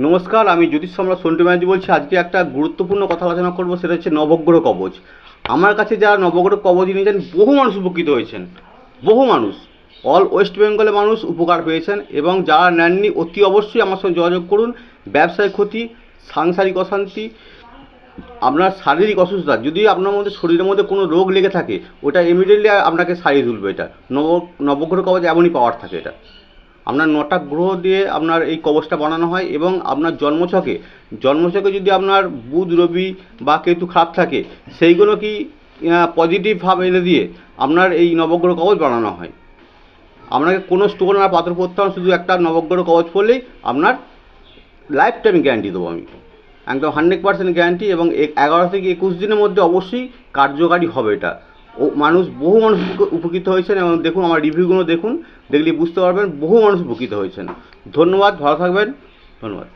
নমস্কার, আমি জ্যোতিষ সম্রাট সন্টু ব্যানার্জি বলছি। আজকে একটা গুরুত্বপূর্ণ কথা আলোচনা করব, সেটা হচ্ছে নবগ্রহ কবচ। আমার কাছে যারা নবগ্রহ কবচ নিয়েছেন, বহু মানুষ উপকৃত হয়েছেন। বহু মানুষ, অল ওয়েস্ট বেঙ্গলে মানুষ উপকার পেয়েছেন, এবং যারা নেননি অতি অবশ্যই আমার সঙ্গে যোগাযোগ করুন। ব্যবসায় ক্ষতি, সাংসারিক অশান্তি, আপনার শারীরিক অসুস্থতা, যদি আপনার মধ্যে শরীরের মধ্যে কোনো রোগ লেগে থাকে, ওটা ইমিডিয়েটলি আপনাকে সারিয়ে তুলবে। এটা নবগ্রহ কবচ এমনই পাওয়ার থাকে এটা। আপনার 9টা গ্রহ দিয়ে আপনার এই কবচটা বানানো হয়, এবং আপনার জন্মছকে যদি আপনার বুধ, রবি বা কেতু খারাপ থাকে, সেইগুলো কি পজিটিভ ভাব এনে দিয়ে আপনার এই নবগ্রহ কবচ বানানো হয়। আপনাকে কোনো স্টোন আর পাথর পড়তে হবে, শুধু একটা নবগ্রহ কবচ পড়লেই আপনার লাইফ টাইম গ্যারান্টি দেবো আমি, একদম 100% গ্যারান্টি। এবং 11 থেকে 21 দিনের মধ্যে অবশ্যই কার্যকারী হবে এটা। বহু মানুষ উপকৃত হয়েছেন, এবং দেখুন আমার রিভিউগুলো দেখুন, দেখলে বুঝতে পারবেন বহু মানুষ উপকৃত হয়েছেন। ধন্যবাদ, ভালো থাকবেন। ধন্যবাদ।